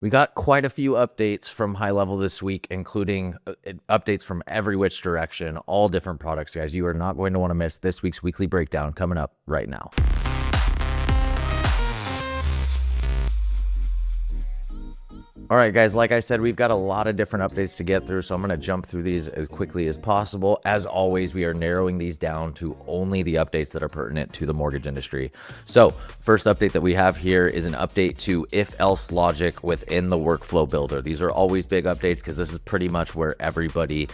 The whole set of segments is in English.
We got quite a few updates from HighLevel this week, including updates from every which direction, all different products, guys. You are not going to want to miss this week's weekly breakdown coming up right now. All right, guys, like I said, we've got a lot of different updates to get through, so I'm going to jump through these as quickly as possible. As always, we are narrowing these down to only the updates that are pertinent to the mortgage industry. So first update that we have here is an update to if-else logic within the workflow builder. These are always big updates because this is pretty much where everybody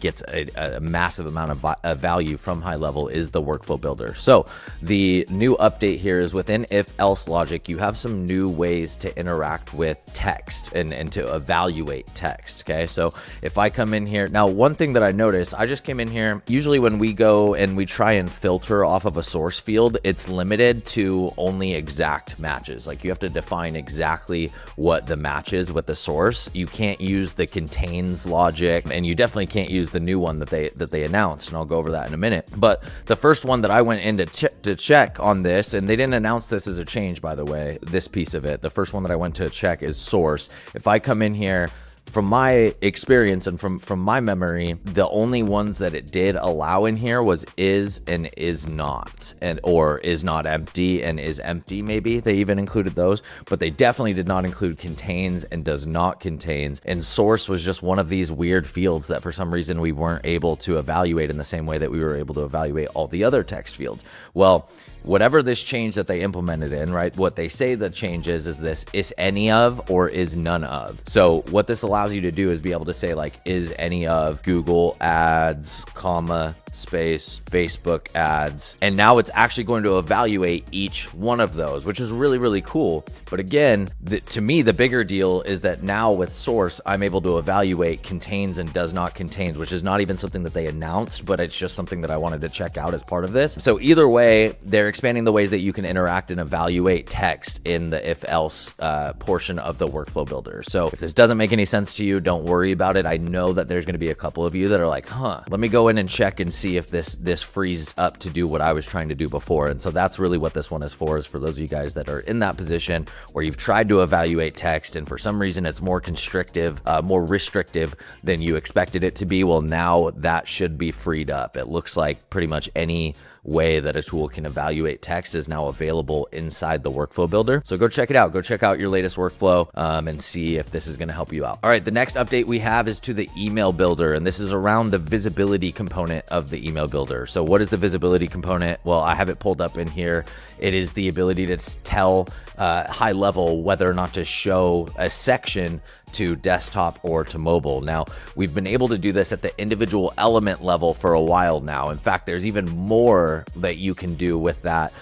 gets a massive amount of value from HighLevel is the workflow builder. So the new update here is within if-else logic, you have some new ways to interact with text and to evaluate text. Okay, so if I come in here now, one thing that I noticed, I just came in here. Usually when we go and we try and filter off of a source field, it's limited to only exact matches. Like you have to define exactly what the match is with the source. You can't use the contains logic, and you definitely can't use the new one that they announced, and I'll go over that in a minute. But the first one that I went in to check on this, and they didn't announce this as a change, by the way, this piece of it, the first one that I went to check is source. If I come in here, from my experience and from my memory, the only ones that it did allow in here was is and is not, and or is not empty and is empty. Maybe they even included those, but they definitely did not include contains and does not contains. And source was just one of these weird fields that for some reason we weren't able to evaluate in the same way that we were able to evaluate all the other text fields. Well, whatever this change that they implemented in, right, what they say the change is this is any of or is none of. So what this allows you to do is be able to say like is any of Google ads, comma, space, Facebook ads. And now it's actually going to evaluate each one of those, which is really, really cool. But again, to me, the bigger deal is that now with source, I'm able to evaluate contains and does not contains, which is not even something that they announced, but it's just something that I wanted to check out as part of this. So either way, they're expanding the ways that you can interact and evaluate text in the if else portion of the workflow builder. So if this doesn't make any sense to you, don't worry about it. I know that there's going to be a couple of you that are like, let me go in and check and see if this frees up to do what I was trying to do before. And so that's really what this one is for those of you guys that are in that position where you've tried to evaluate text and for some reason it's more constrictive, more restrictive than you expected it to be. Well, now that should be freed up. It looks like pretty much any way that a tool can evaluate text is now available inside the workflow builder. So go check it out. Go check out your latest workflow and see if this is going to help you out. All right, the next update we have is to the email builder, and this is around the visibility component of the email builder. So what is the visibility component? Well, I have it pulled up in here. It is the ability to tell HighLevel whether or not to show a section to desktop or to mobile. Now, we've been able to do this at the individual element level for a while now. In fact, there's even more that you can do with that,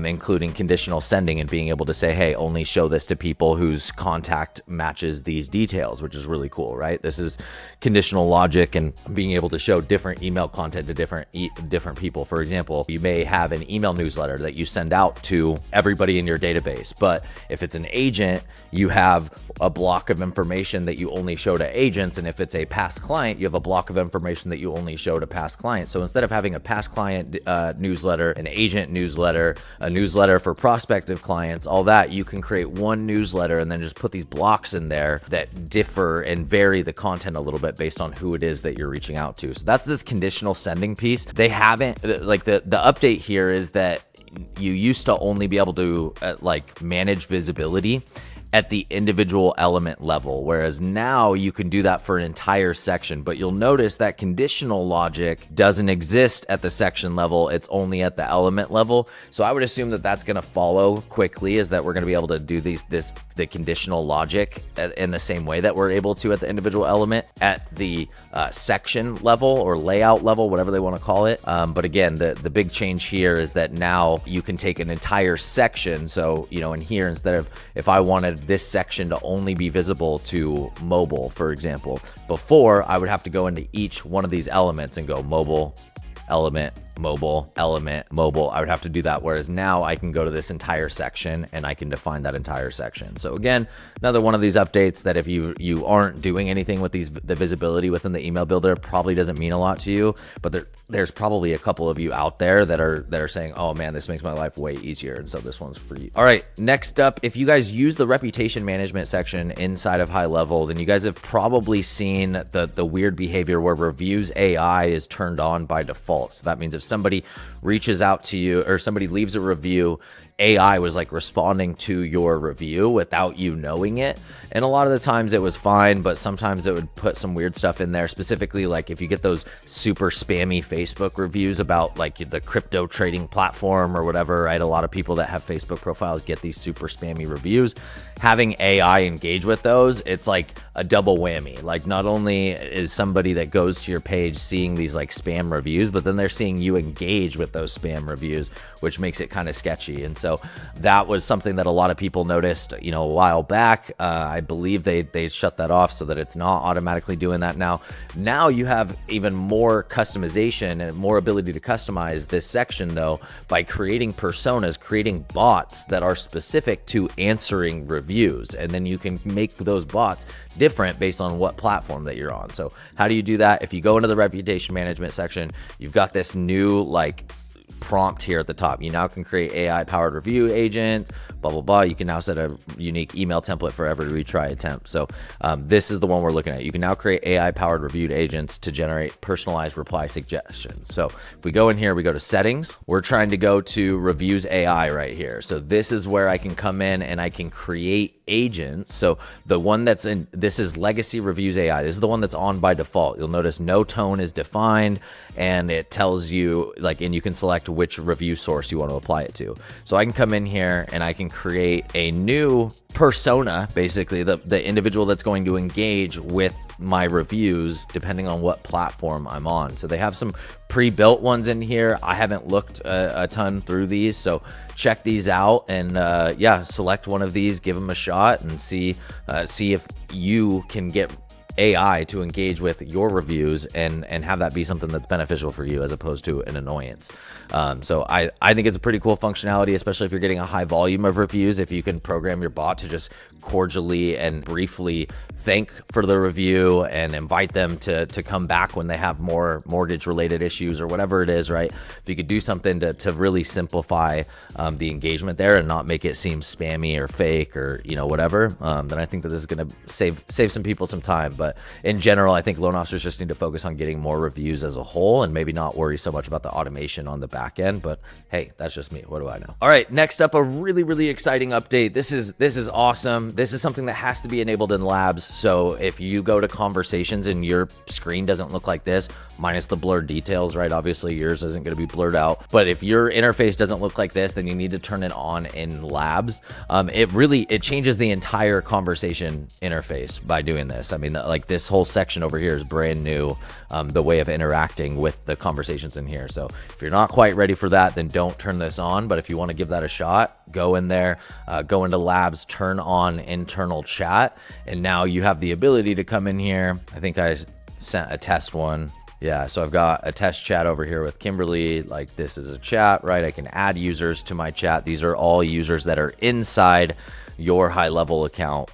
including conditional sending and being able to say, hey, only show this to people whose contact matches these details, which is really cool, right? This is conditional logic and being able to show different email content to different people. For example, you may have an email newsletter that you send out to everybody in your database, but if it's an agent, you have a block of information that you only show to agents, and if it's a past client, you have a block of information that you only show to past clients. So instead of having a past client newsletter, an agent newsletter, a newsletter for prospective clients, all that, you can create one newsletter and then just put these blocks in there that differ and vary the content a little bit based on who it is that you're reaching out to. So that's this conditional sending piece. They haven't, like the update here is that you used to only be able to like manage visibility at the individual element level, whereas now you can do that for an entire section. But you'll notice that conditional logic doesn't exist at the section level, it's only at the element level. So I would assume that that's going to follow quickly, is that we're going to be able to do the conditional logic in the same way that we're able to at the individual element at the section level or layout level, whatever they want to call it. But again, the big change here is that now you can take an entire section. So, you know, in here, instead of, if I wanted this section to only be visible to mobile, for example, before I would have to go into each one of these elements and go mobile, element, mobile, element, mobile. I would have to do that. Whereas now I can go to this entire section and I can define that entire section. So again, another one of these updates that if you aren't doing anything with the visibility within the email builder, probably doesn't mean a lot to you, but there's probably a couple of you out there that are saying, oh man, this makes my life way easier. And so this one's for you. All right, next up, if you guys use the reputation management section inside of HighLevel, then you guys have probably seen the weird behavior where reviews AI is turned on by default. So that means if somebody reaches out to you or somebody leaves a review, AI was like responding to your review without you knowing it. And a lot of the times it was fine, but sometimes it would put some weird stuff in there, specifically like if you get those super spammy Facebook reviews about like the crypto trading platform or whatever, right? A lot of people that have Facebook profiles get these super spammy reviews. Having AI engage with those, it's like a double whammy. Like not only is somebody that goes to your page seeing these like spam reviews, but then they're seeing you engage with those spam reviews, which makes it kind of sketchy. And so that was something that a lot of people noticed, you know, a while back. I believe they shut that off so that it's not automatically doing that now. Now you have even more customization and more ability to customize this section though by creating personas, creating bots that are specific to answering reviews. And then you can make those bots different based on what platform that you're on. So how do you do that? If you go into the reputation management section, you've got this new like prompt here at the top. You now can create AI powered review agent, blah, blah, blah. You can now set a unique email template for every retry attempt. So this is the one we're looking at. You can now create AI powered reviewed agents to generate personalized reply suggestions. So if we go in here, we go to settings, we're trying to go to reviews AI right here. So this is where I can come in and I can create agents. So the one that's in, this is legacy reviews AI. This is the one that's on by default. You'll notice no tone is defined and it tells you like, and you can select which review source you want to apply it to. So I can come in here and I can create a new persona, basically the individual that's going to engage with my reviews depending on what platform I'm on. So they have some pre-built ones in here. I haven't looked a ton through these, so check these out and yeah, select one of these, give them a shot and see if you can get AI to engage with your reviews and have that be something that's beneficial for you as opposed to an annoyance. So I think it's a pretty cool functionality, especially if you're getting a high volume of reviews. If you can program your bot to just cordially and briefly thank for the review and invite them to come back when they have more mortgage related issues or whatever it is, right? If you could do something to really simplify the engagement there and not make it seem spammy or fake or, you know, whatever, then I think that this is going to save some people some time. But in general, I think loan officers just need to focus on getting more reviews as a whole and maybe not worry so much about the automation on the back end. But hey, that's just me. What do I know? All right, next up, a really, really exciting update. This is awesome. This is something that has to be enabled in labs. So if you go to conversations and your screen doesn't look like this, minus the blurred details, right? Obviously yours isn't going to be blurred out. But if your interface doesn't look like this, then you need to turn it on in labs. It changes the entire conversation interface by doing this. I mean, like this whole section over here is brand new, the way of interacting with the conversations in here. So if you're not quite ready for that, then don't turn this on. But if you want to give that a shot, go in there, go into labs, turn on internal chat. And now you have the ability to come in here. I think I sent a test one. Yeah, so I've got a test chat over here with Kimberly. Like this is a chat, right? I can add users to my chat. These are all users that are inside your HighLevel account.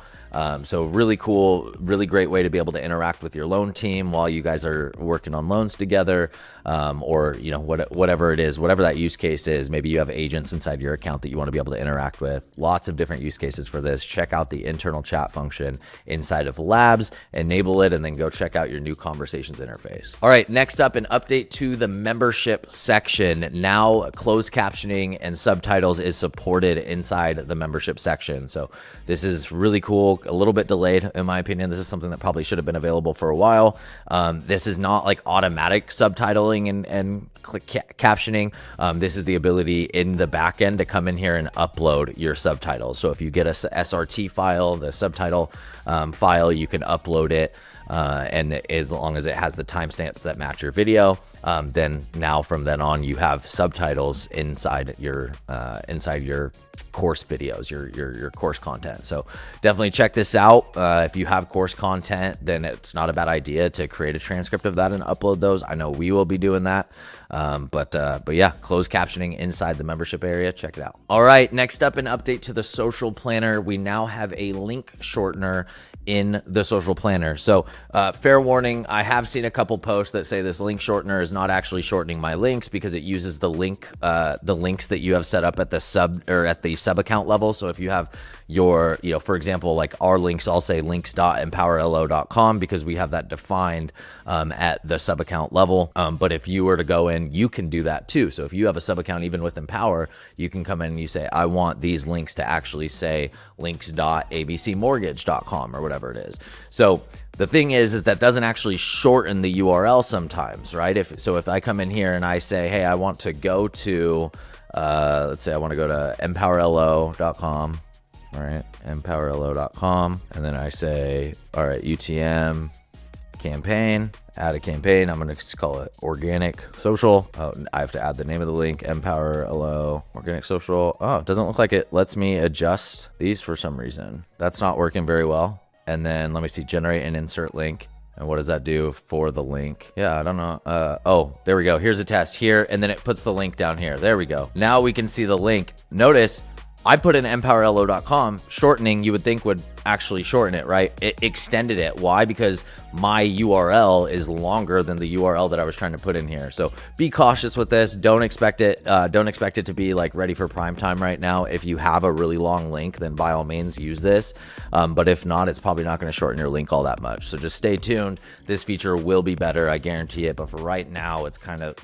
So really cool, really great way to be able to interact with your loan team while you guys are working on loans together, or you know, whatever it is, whatever that use case is. Maybe you have agents inside your account that you want to be able to interact with. Lots of different use cases for this. Check out the internal chat function inside of Labs, enable it, and then go check out your new conversations interface. All right, next up, an update to the membership section. Now closed captioning and subtitles is supported inside the membership section. So this is really cool. A little bit delayed in my opinion. This is something that probably should have been available for a while. This is not like automatic subtitling and captioning. This is the ability in the back end to come in here and upload your subtitles. So if you get a SRT file, the subtitle file, you can upload it. And as long as it has the timestamps that match your video, then now from then on you have subtitles inside your course videos, your course content. So definitely check this out. If you have course content, then it's not a bad idea to create a transcript of that and upload those. I know we will be doing that. But yeah, closed captioning inside the membership area. Check it out. All right, next up, an update to the social planner. We now have a link shortener in the social planner. So fair warning, I have seen a couple posts that say this link shortener is not actually shortening my links because it uses the links that you have set up at the sub account level. So if you have your, for example, like our links, I'll say links.empowerlo.com because we have that defined at the sub account level. But if you were to go in, you can do that too. So if you have a sub account, even with Empower, you can come in and you say, I want these links to actually say links.abcmortgage.com or whatever it is. So the thing is that doesn't actually shorten the URL sometimes, right? If I come in here and I say, hey, I want to go to, let's say I want to go to empowerlo.com, all right, empowerlo.com. And then I say, all right, UTM campaign, add a campaign. I'm going to call it organic social. Oh, I have to add the name of the link, empowerlo organic social. Oh, it doesn't look like it lets me adjust these for some reason. That's not working very well. And then let me see, generate and insert link. And what does that do for the link? Yeah, I don't know. Oh, there we go. Here's a test here. And then it puts the link down here. There we go. Now we can see the link. Notice I put in empowerlo.com. Shortening, you would think would actually shorten it, right? It extended it. Why? Because my URL is longer than the URL that I was trying to put in here. So be cautious with this. Don't expect it to be like ready for prime time right now. If you have a really long link, then by all means use this. But if not, it's probably not going to shorten your link all that much. So just stay tuned. This feature will be better, I guarantee it. But for right now, it's kind of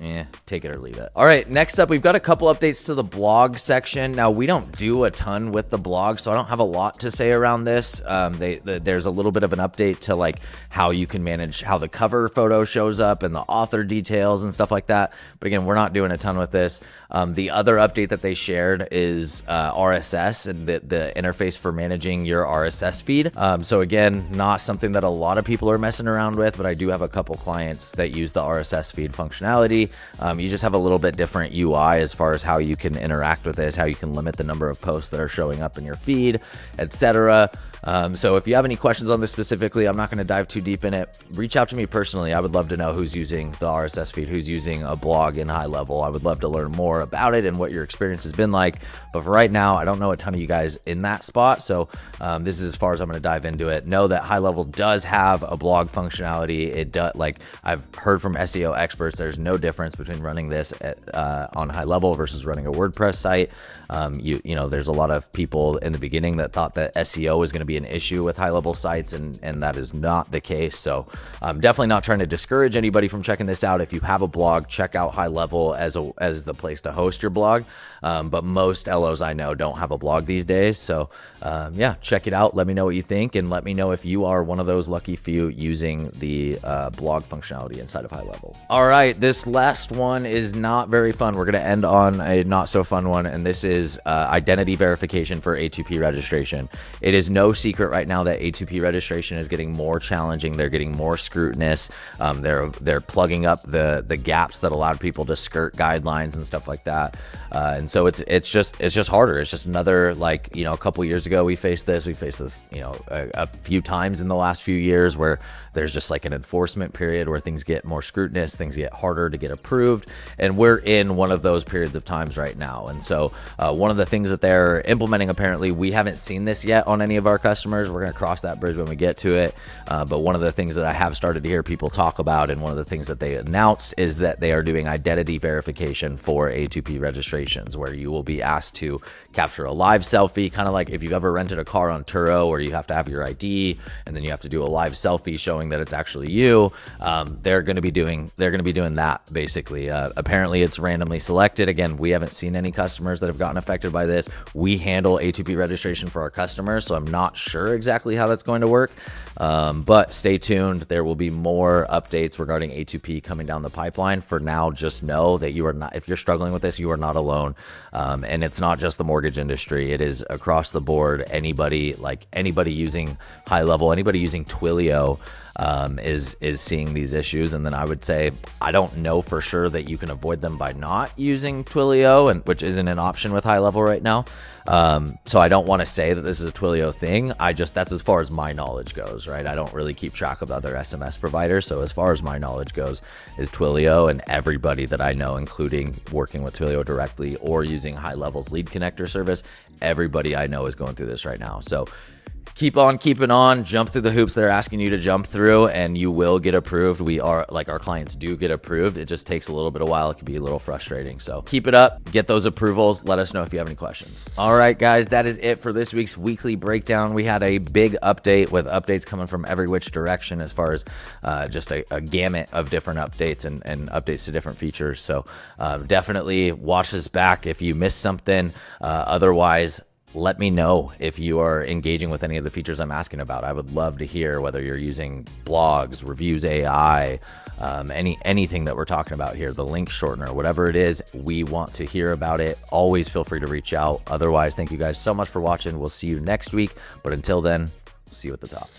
take it or leave it. All right, next up, we've got a couple updates to the blog section. Now, we don't do a ton with the blog, so I don't have a lot to say around this. There's a little bit of an update to like how you can manage how the cover photo shows up and the author details and stuff like that. But again, we're not doing a ton with this. The other update that they shared is RSS and the interface for managing your RSS feed. So again, not something that a lot of people are messing around with, but I do have a couple clients that use the RSS feed functionality. You just have a little bit different UI as far as how you can interact with this, how you can limit the number of posts that are showing up in your feed, etc. So if you have any questions on this specifically, I'm not going to dive too deep in it. Reach out to me personally. I would love to know who's using the RSS feed, who's using a blog in HighLevel. I would love to learn more about it and what your experience has been like. But for right now, I don't know a ton of you guys in that spot. So this is as far as I'm going to dive into it. Know that HighLevel does have a blog functionality. It does, like I've heard from SEO experts, there's no difference between running this on HighLevel versus running a WordPress site. You know, there's a lot of people in the beginning that thought that SEO was going to be an issue with HighLevel sites, and that is not the case. So I'm definitely not trying to discourage anybody from checking this out. If you have a blog, check out HighLevel as the place to host your blog. But most LOs I know don't have a blog these days. So yeah, check it out. Let me know what you think, and let me know if you are one of those lucky few using the blog functionality inside of HighLevel. All right, this last one is not very fun. We're going to end on a not so fun one, and this is identity verification for A2P registration. It is no secret right now that A2P registration is getting more challenging. They're getting more scrutinous. They're plugging up the gaps that allowed people to skirt guidelines and stuff like that. And so it's just harder. It's just another, like, you know, a couple years ago we faced this, you know, a few times in the last few years where there's just like an enforcement period where things get more scrutinous, things get harder to get approved, and we're in one of those periods of times right now. And so one of the things that they're implementing, apparently we haven't seen this yet on any of our customers. We're going to cross that bridge when we get to it. But one of the things that I have started to hear people talk about, and one of the things that they announced, is that they are doing identity verification for A2P registrations, where you will be asked to capture a live selfie, kind of like if you've ever rented a car on Turo, where you have to have your ID and then you have to do a live selfie showing that it's actually you. They're going to be doing that basically. Apparently it's randomly selected. Again, we haven't seen any customers that have gotten affected by this. We handle A2P registration for our customers, so I'm not sure exactly how that's going to work, but stay tuned. There will be more updates regarding A2P coming down the pipeline. For now, just know that you are not, if you're struggling with this, you are not alone. And it's not just the mortgage industry. It is across the board. Anybody using HighLevel, anybody using Twilio, is seeing these issues. And then I would say, I don't know for sure that you can avoid them by not using Twilio, and which isn't an option with HighLevel right now. So I don't want to say that this is a Twilio thing. That's as far as my knowledge goes, right? I don't really keep track of other SMS providers. So as far as my knowledge goes is Twilio, and everybody that I know, including working with Twilio directly or using HighLevel's lead connector service, everybody I know is going through this right now. So keep on keeping on, jump through the hoops they're asking you to jump through, and you will get approved. Our clients do get approved. It just takes a little bit of while. It can be a little frustrating. So keep it up, get those approvals. Let us know if you have any questions. All right, guys, that is it for this week's weekly breakdown. We had a big update with updates coming from every which direction, as far as just a gamut of different updates and updates to different features. So definitely watch this back if you missed something. Otherwise, let me know if you are engaging with any of the features I'm asking about. I would love to hear whether you're using blogs, reviews AI, anything that we're talking about here, the link shortener, whatever it is, we want to hear about it. Always feel free to reach out. Otherwise, thank you guys so much for watching. We'll see you next week. But until then, see you at the top.